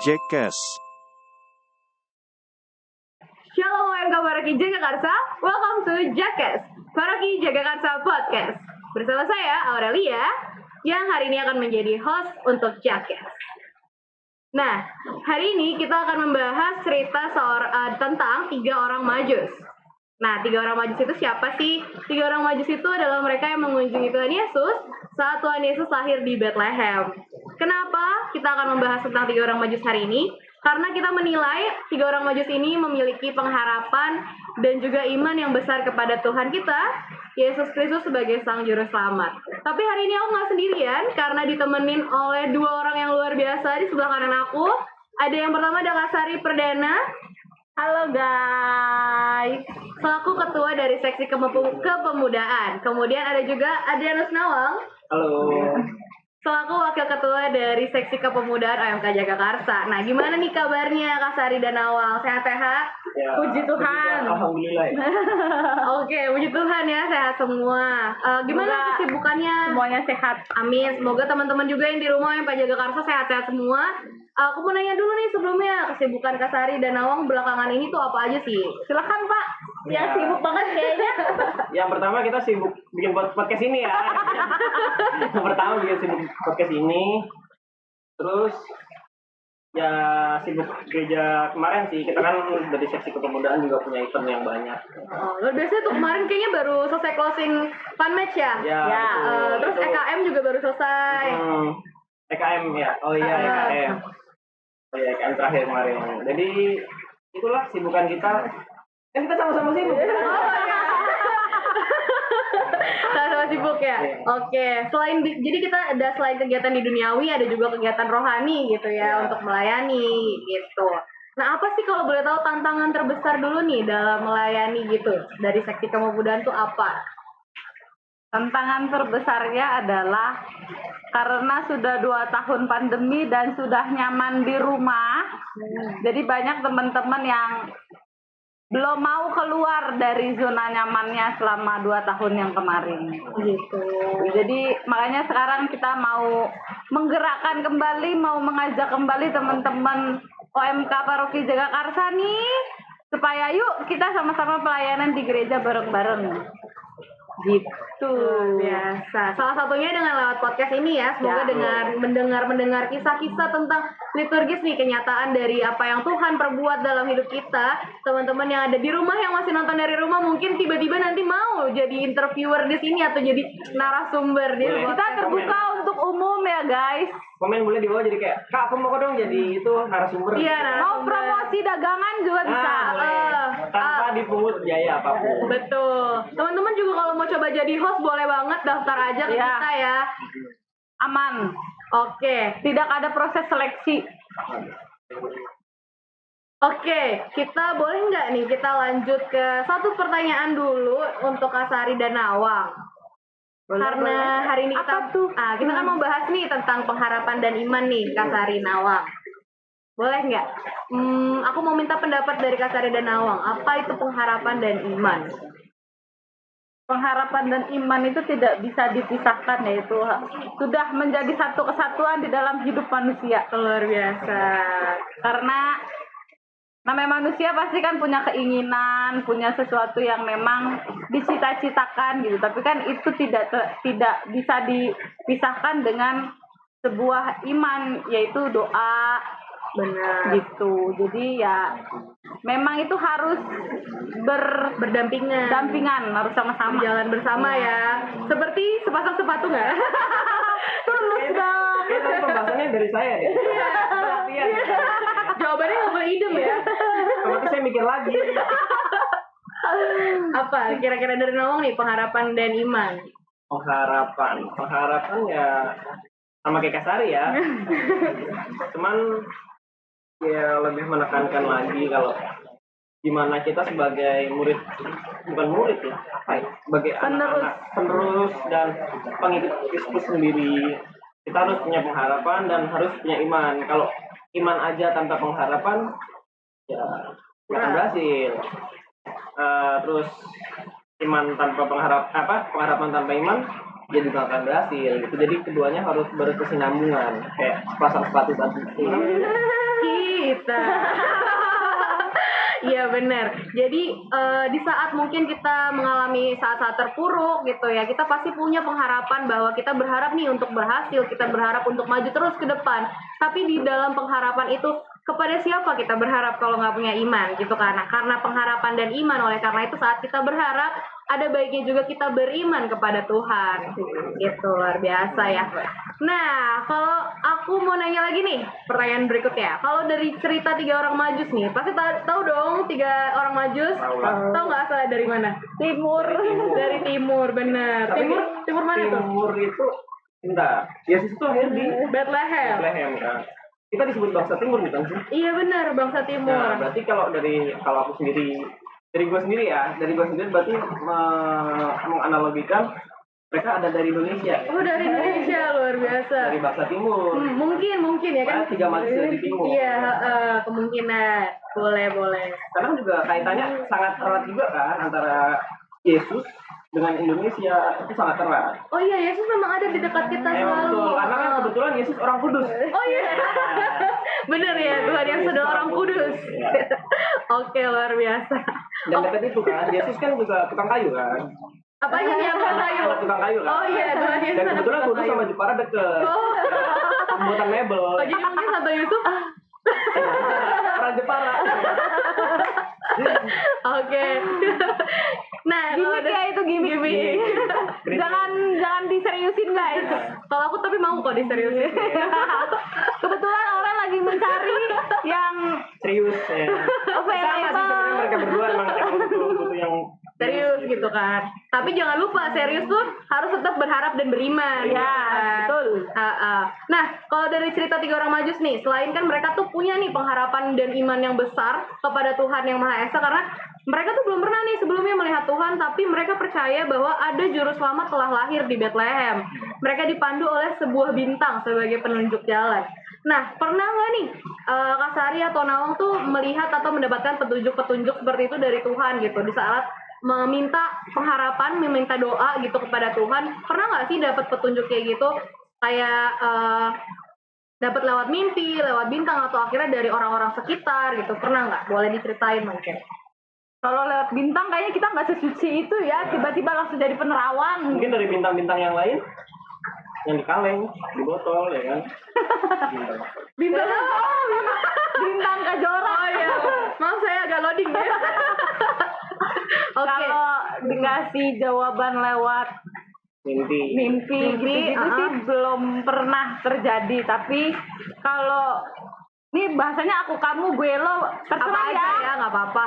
Jekes. Shalom UMK Paroki Jagakarsa, welcome to Jekes, Paroki Jagakarsa Podcast. Bersama saya Aurelia, yang hari ini akan menjadi host untuk Jekes. Nah, hari ini kita akan membahas cerita tentang 3 orang majus. Nah, 3 orang majus itu siapa sih? 3 orang majus itu adalah mereka yang mengunjungi Tuhan Yesus saat Tuhan Yesus lahir di Bethlehem. Kenapa kita akan membahas tentang 3 orang majus hari ini? Karena kita menilai 3 orang majus ini memiliki pengharapan dan juga iman yang besar kepada Tuhan kita, Yesus Kristus sebagai Sang Juru Selamat. Tapi hari ini aku nggak sendirian, karena ditemenin oleh 2 orang yang luar biasa di sebelah kanan aku. Ada yang pertama, ada Kak Sari Perdana. Halo guys, selaku ketua dari seksi kepemudaan. Kemudian ada juga Adrianus Nawang. Halo. Selaku wakil ketua dari seksi kepemudaan OMK Jagakarsa. Nah, gimana nih kabarnya Kak Sari dan Nawang? Sehat-sehat? Ya, puji Tuhan. Alhamdulillah. Oke, puji Tuhan ya, sehat semua. Gimana kesibukannya? Semuanya sehat. Amin. Semoga teman-teman juga yang di rumah OMK Jagakarsa sehat-sehat semua. Aku mau nanya dulu nih sebelumnya, kesibukan Kak Sari dan Nawang belakangan ini tuh apa aja sih? Silakan Pak. Ya, sibuk banget kayaknya. Yang pertama kita sibuk bikin podcast ini ya. Yang pertama bikin sibuk podcast ini. Terus ya sibuk gereja kemarin sih. Kita kan dari seksi kepemudaan juga punya event yang banyak. Oh, luar biasa tuh kemarin kayaknya baru selesai closing fun match ya? Ya. Terus Itu. EKM juga baru selesai. EKM ya. Oh iya EKM. Oh iya EKM terakhir kemarin. Jadi itulah sibukan kita. Kan kita sama-sama sibuk. Sama-sama sibuk ya. Oke. Jadi kita ada selain kegiatan di duniawi, ada juga kegiatan rohani gitu ya untuk melayani gitu. Nah, apa sih kalau boleh tahu tantangan terbesar dulu nih dalam melayani gitu dari seksi kepemudaan tuh apa? Tantangan terbesarnya adalah karena sudah 2 tahun pandemi dan sudah nyaman di rumah. Jadi banyak teman-teman yang belum mau keluar dari zona nyamannya selama 2 tahun yang kemarin. Gitu. Jadi makanya sekarang kita mau menggerakkan kembali, mau mengajak kembali teman-teman OMK Paroki Jagakarsa nih, supaya yuk kita sama-sama pelayanan di gereja bareng-bareng. Gitu. Biasa. Salah satunya dengan lewat podcast ini ya. Semoga dengan mendengar kisah-kisah tentang liturgis nih, kenyataan dari apa yang Tuhan perbuat dalam hidup kita. Teman-teman yang ada di rumah, yang masih nonton dari rumah, mungkin tiba-tiba nanti mau jadi interviewer di sini atau jadi narasumber di Boleh. Kita terbuka untuk umum ya guys. Komen boleh di bawah jadi kayak, Kak aku mau dong jadi itu narasumber. Iya, Mau narasumber. promosi dagangan juga bisa. Boleh. Tanpa dipungut biaya apapun. Betul. Teman-teman juga kalau mau coba jadi host boleh banget daftar aja ke Iya. kita ya. Aman. Oke. Tidak ada proses seleksi. Oke, kita boleh nggak nih kita lanjut ke satu pertanyaan dulu untuk Kak Sari dan Nawang. Karena hari ini kita kan mau bahas nih tentang pengharapan dan iman nih Kak Sari Nawang. Boleh nggak? Aku mau minta pendapat dari Kak Sari dan Nawang. Apa itu pengharapan dan iman? Pengharapan dan iman itu tidak bisa dipisahkan, yaitu sudah menjadi satu kesatuan di dalam hidup manusia. Luar biasa. Karena namanya manusia pasti kan punya keinginan, punya sesuatu yang memang dicita-citakan gitu. Tapi kan itu tidak bisa dipisahkan dengan sebuah iman, yaitu doa. Benar. Gitu. Jadi ya memang itu harus berdampingan, harus sama-sama. jalan bersama ya. Seperti sepasang sepatu nggak? Tulus dong. Itu pembahasannya dari saya deh. Perhatian. Jawabannya nggak boleh idem ya. Tapi saya mikir lagi. Apa kira-kira dari Nawang nih pengharapan dan iman? Pengharapan ya sama kayak Kak Sari ya. Cuman ya lebih menekankan lagi kalau gimana kita sebagai murid, bukan murid ya, sebagai anak-anak penerus dan pengikut Kristus sendiri, kita harus punya pengharapan dan harus punya iman. Kalau iman aja tanpa pengharapan ya nggak akan berhasil. Terus iman tanpa pengharapan tanpa iman dia juga akan berhasil gitu. Jadi keduanya harus berkesinambungan kayak sepasang sepatu tadi. kita. Iya benar. Jadi di saat mungkin kita mengalami saat-saat terpuruk gitu ya, kita pasti punya pengharapan bahwa kita berharap nih untuk berhasil, kita berharap untuk maju terus ke depan. Tapi di dalam pengharapan itu kepada siapa kita berharap kalau nggak punya iman gitu kan? Nah, karena pengharapan dan iman, oleh karena itu saat kita berharap ada baiknya juga kita beriman kepada Tuhan. Gitu, luar biasa ya. Nah, kalau aku mau nanya lagi nih, pertanyaan berikutnya. Kalau dari cerita 3 orang majus nih, pasti tahu dong 3 orang majus. Tahu nggak asalnya dari mana? Timur. Dari timur, benar. Tapi Timur mana tuh? Timur itu enggak. Yesus itu lahir di Bethlehem. Bethlehem kan. Kita disebut bangsa timur bukan sih? Iya benar, bangsa timur. Nah, berarti kalau aku sendiri, dari gue sendiri berarti menganalogikan mereka ada dari Indonesia. Oh, dari Indonesia, luar biasa. Dari bangsa timur. Mungkin ya kan? 3 majus dari timur. Iya, kemungkinan. Boleh. Karena juga kaitannya sangat erat juga kan antara Yesus dengan Indonesia, itu sangat erat. Oh iya, Yesus memang ada di dekat kita selalu. Betul, karena kan kebetulan Yesus orang kudus. Oh iya. Bener ya, Tuhan yang sudah orang kudus. Oke, luar biasa. Dan dekat itu kan, Yesus kan juga tukang kayu kan. Apa yang tukang kayu? Tukang kayu kan. Oh iya, Tuhan Yesus Dan ada kebetulan tukang kudus kayu. sama Jepara deket. Oh. Pembuatan mebel. Oh, jadi mungkin Santo Yusuf. Orang Jepara. Oke. Nah, kalau Gimik ya, itu gimik. Jangan diseriusin guys. kalau aku tapi mau kok diseriusin. Kebetulan orang lagi mencari yang Serius ya. Sama sih sebenarnya mereka berdua emang butuh yang Serius gitu kan. Tapi jangan lupa serius tuh harus tetap berharap dan beriman. Ya, betul. Nah, kalau dari cerita 3 orang majus nih, selain kan mereka tuh punya nih pengharapan dan iman yang besar kepada Tuhan yang Maha Esa, karena mereka tuh belum pernah nih sebelumnya melihat Tuhan, tapi mereka percaya bahwa ada juru selamat telah lahir di Bethlehem. Mereka dipandu oleh sebuah bintang sebagai penunjuk jalan. Nah, pernah nggak nih Kak Sari atau Nawang tuh melihat atau mendapatkan petunjuk-petunjuk seperti itu dari Tuhan gitu di saat meminta pengharapan, meminta doa gitu kepada Tuhan? Pernah nggak sih dapat petunjuk kayak gitu? Kayak dapat lewat mimpi, lewat bintang, atau akhirnya dari orang-orang sekitar gitu? Pernah nggak? Boleh diceritain mungkin. kalau lewat bintang kayaknya kita nggak sesuci itu ya, tiba-tiba langsung jadi penerawang. mungkin dari bintang-bintang yang lain yang di kaleng, di botol ya kan. Bintang? Bintang kejora. Oh iya, maaf saya agak loading ya. Oke. Kalau dikasih jawaban lewat mimpi gitu sih belum pernah terjadi. Tapi kalau ini bahasanya aku kamu gue lo terserah Apa aja ya, nggak apa-apa.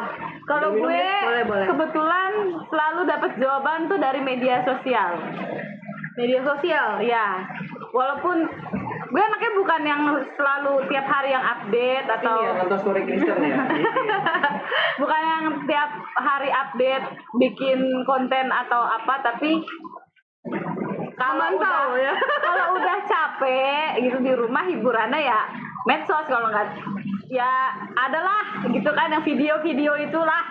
Kalau gue Boleh. kebetulan selalu dapat jawaban tuh dari media sosial. Media sosial. Ya, walaupun gue anaknya bukan yang selalu tiap hari yang update atau Ini ya, nonton story Kristen ya. bukan yang tiap hari update bikin konten atau apa, tapi kalau udah capek gitu di rumah, hiburannya ya medsos, kalau nggak ya adalah gitu kan yang video-video itulah.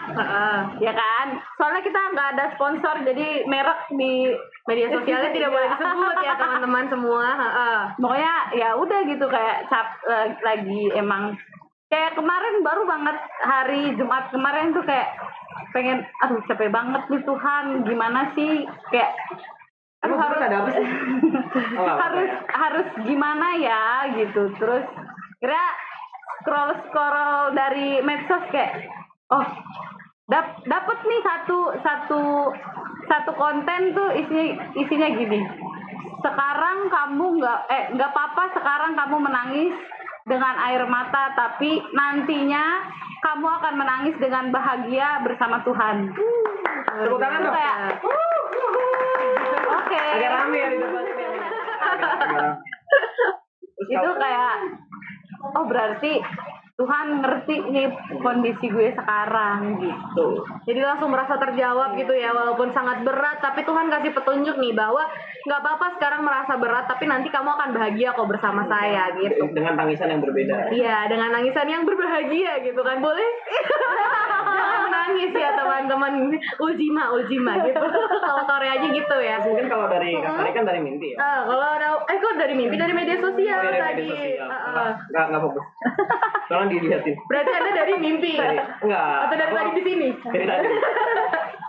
Ya kan, soalnya kita nggak ada sponsor jadi merek di Media sosialnya tidak boleh disebut ya teman-teman semua. pokoknya ya udah gitu, kayak lagi emang kayak kemarin baru banget hari Jumat kemarin tuh kayak pengen capek banget nih Tuhan, gimana sih, kayak Harus ada apa sih? harus gimana ya gitu. Terus kira scroll dari medsos kayak dapet nih satu konten tuh isinya gini. Sekarang kamu nggak apa-apa sekarang kamu menangis dengan air mata, tapi nantinya kamu akan menangis dengan bahagia bersama Tuhan. Tepuk tangan dong. Kayak oke. Agak rame ya di depan ini. Itu kayak berarti Tuhan ngerti nih kondisi gue sekarang gitu. Jadi langsung merasa terjawab gitu ya, walaupun sangat berat, tapi Tuhan kasih petunjuk nih bahwa nggak apa-apa sekarang merasa berat, tapi nanti kamu akan bahagia kok bersama saya gitu. Dengan tangisan yang berbeda. Iya, dengan nangisan yang berbahagia gitu kan, boleh? Jangan nangis ya teman-teman. Uljima gitu. Kalau Koreanya gitu ya. Mungkin kalau dari Kasari kan dari mimpi ya. Kalau ada kok dari mimpi dari media sosial Oh, iya, dari tadi. media sosial. Nggak fokus. Tolong dilihatin. Berarti Anda dari mimpi. Enggak. Atau dari tadi di sini? Dari tadi.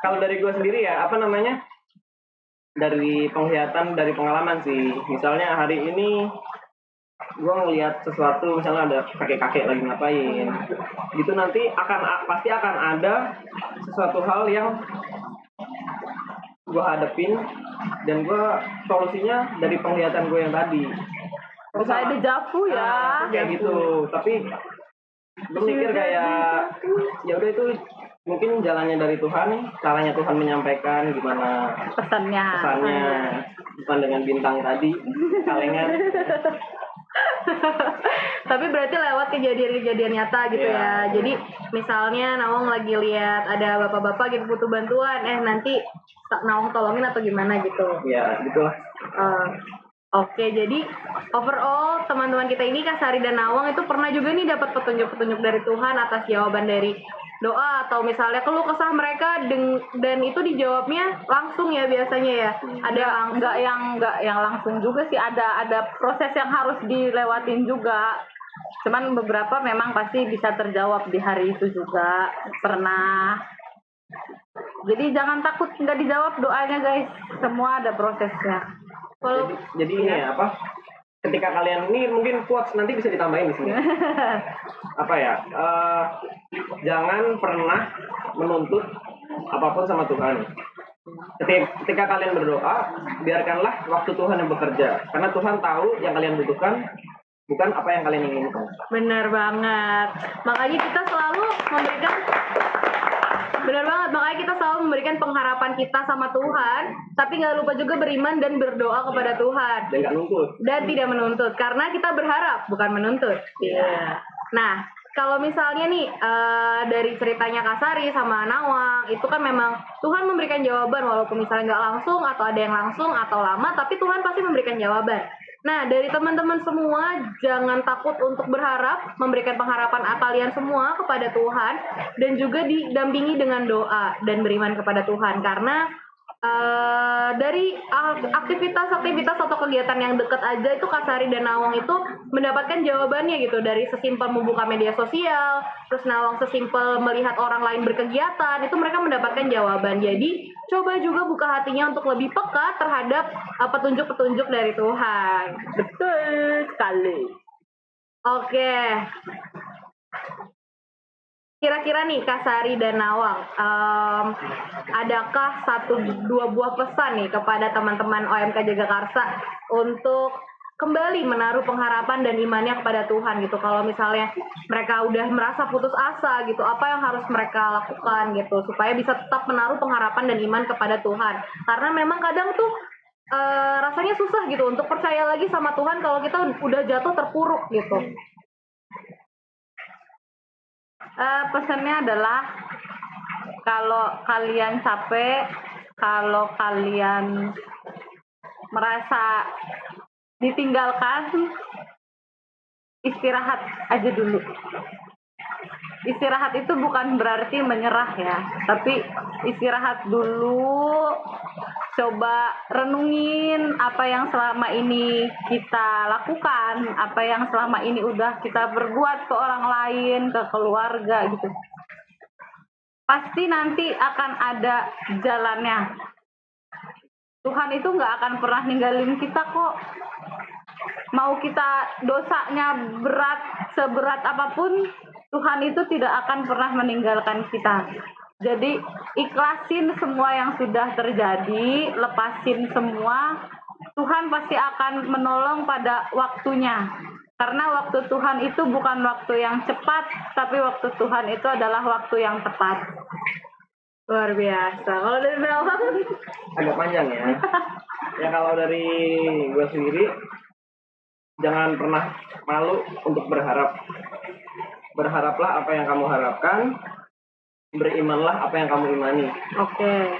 Kalau dari gue sendiri ya, apa namanya? Dari penglihatan, dari pengalaman sih. Misalnya hari ini gue ngelihat sesuatu, misalnya ada kakek-kakek lagi ngapain, gitu nanti pasti akan ada sesuatu hal yang gue hadepin dan gue solusinya dari penglihatan gue yang tadi. Terus ada dejavu ya. Kayak gitu. Tapi gue mikir kayak ya udah itu mungkin jalannya dari Tuhan, caranya Tuhan menyampaikan gimana Pesannya. bukan dengan bintang tadi, kalengan. Tapi berarti lewat kejadian-kejadian nyata gitu ya. Jadi misalnya Nawang lagi lihat ada bapak-bapak gitu butuh bantuan, nanti Nawang tolongin atau gimana gitu. Ya, gitulah. Oke, jadi overall teman-teman kita ini Kasari dan Nawang itu pernah juga nih dapat petunjuk-petunjuk dari Tuhan atas jawaban dari doa atau misalnya keluh kesah mereka dan itu dijawabnya langsung ya biasanya ya. Ada Nggak yang langsung juga sih, ada proses yang harus dilewatin juga. Cuman beberapa memang pasti bisa terjawab di hari itu juga pernah. Jadi jangan takut nggak dijawab doanya guys, semua ada prosesnya. Jadi ini ya apa? Ketika kalian ini mungkin quotes nanti bisa ditambahin di sini. Apa ya? Jangan pernah menuntut apapun sama Tuhan. Ketika kalian berdoa, biarkanlah waktu Tuhan yang bekerja. Karena Tuhan tahu yang kalian butuhkan, bukan apa yang kalian inginkan. Benar banget. Makanya kita selalu memberikan pengharapan kita sama Tuhan, tapi nggak lupa juga beriman dan berdoa kepada Tuhan. Dan nggak nuntut. Dan tidak menuntut, karena kita berharap, bukan menuntut. Iya. Nah, kalau misalnya nih dari ceritanya Kasari sama Nawang, itu kan memang Tuhan memberikan jawaban, walaupun misalnya nggak langsung atau ada yang langsung atau lama, tapi Tuhan pasti memberikan jawaban. Nah, dari teman-teman semua, jangan takut untuk berharap, memberikan pengharapan kalian semua kepada Tuhan, dan juga didampingi dengan doa dan beriman kepada Tuhan. Karena dari aktivitas atau kegiatan yang dekat aja itu Kasari dan Nawang itu mendapatkan jawabannya gitu, dari sesimpel membuka media sosial, terus Nawang sesimpel melihat orang lain berkegiatan, itu mereka mendapatkan jawaban. Jadi coba juga buka hatinya untuk lebih peka terhadap petunjuk-petunjuk dari Tuhan. Betul sekali. Oke. Kira-kira nih Kasari dan Nawang, adakah 1-2 buah pesan nih kepada teman-teman OMK Jagakarsa untuk kembali menaruh pengharapan dan imannya kepada Tuhan gitu? Kalau misalnya mereka udah merasa putus asa gitu, apa yang harus mereka lakukan gitu supaya bisa tetap menaruh pengharapan dan iman kepada Tuhan? Karena memang kadang tuh rasanya susah gitu untuk percaya lagi sama Tuhan kalau kita udah jatuh terpuruk gitu. Pesannya adalah kalau kalian capek, kalau kalian merasa ditinggalkan, istirahat aja dulu. Istirahat itu bukan berarti menyerah ya, tapi istirahat dulu, coba renungin apa yang selama ini kita lakukan, apa yang selama ini udah kita berbuat ke orang lain, ke keluarga gitu. Pasti nanti akan ada jalannya. Tuhan itu nggak akan pernah ninggalin kita kok. Mau kita dosanya seberat apapun, Tuhan itu tidak akan pernah meninggalkan kita. Jadi ikhlasin semua yang sudah terjadi, lepasin semua. Tuhan pasti akan menolong pada waktunya. Karena waktu Tuhan itu bukan waktu yang cepat, tapi waktu Tuhan itu adalah waktu yang tepat. Luar biasa. Kalau dari Nawang? Agak panjang ya. Ya kalau dari gue sendiri, jangan pernah malu untuk berharap. Berharaplah apa yang kamu harapkan, berimanlah apa yang kamu imani. Oke.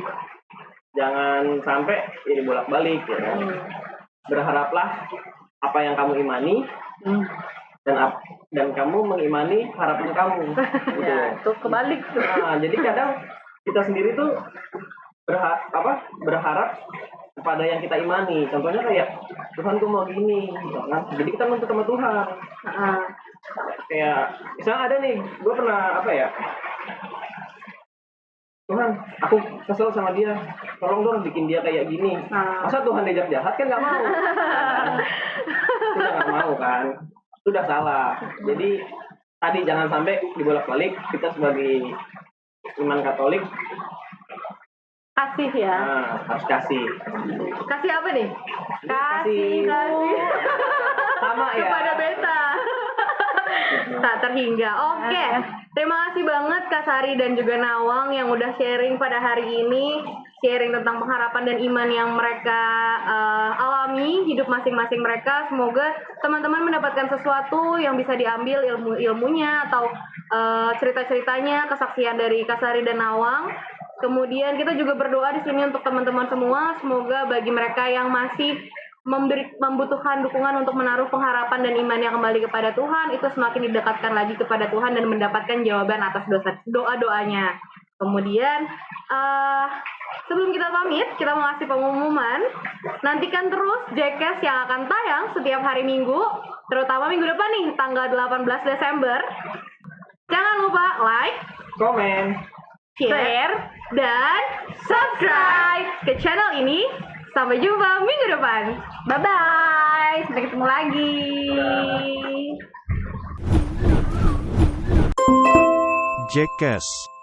Jangan sampai jadi bolak-balik ya kan. Berharaplah apa yang kamu imani, dan kamu mengimani harapan kamu. Gitu. Ya, tuh kebalik tuh. Nah, jadi kadang kita sendiri tuh berharap kepada yang kita imani. Contohnya kayak Tuhan tuh mau gini, gitu kan. Jadi kita nuntut sama Tuhan. Kayak misalnya ada nih, gue pernah Tuhan, aku kesel sama dia, tolong dong bikin dia kayak gini. Masa Tuhan diajak jahat kan nggak mau? Kita nggak mau kan? Itu udah salah. Jadi tadi jangan sampai dibolak-balik. Kita sebagai iman Katolik Kasih ya. harus kasih. Kasih apa nih? Kasih. Sama ya. Kepada beta. Tak terhingga. Oke. Terima kasih banget Kak Sari dan juga Nawang yang udah sharing pada hari ini. Sharing tentang pengharapan dan iman yang mereka alami hidup masing-masing mereka. Semoga teman-teman mendapatkan sesuatu yang bisa diambil ilmunya atau cerita-ceritanya, kesaksian dari Kak Sari dan Nawang. Kemudian kita juga berdoa di sini untuk teman-teman semua. Semoga bagi mereka yang masih membutuhkan dukungan untuk menaruh pengharapan dan iman yang kembali kepada Tuhan, itu semakin didekatkan lagi kepada Tuhan dan mendapatkan jawaban atas doa-doanya. Kemudian sebelum kita pamit, kita mau kasih pengumuman. Nantikan terus Jackass yang akan tayang setiap hari Minggu, terutama minggu depan nih, tanggal 18 Desember. Jangan lupa like, Komen, share, dan subscribe ke channel ini. Sampai jumpa minggu depan. Bye-bye. Sampai ketemu lagi. Jackass.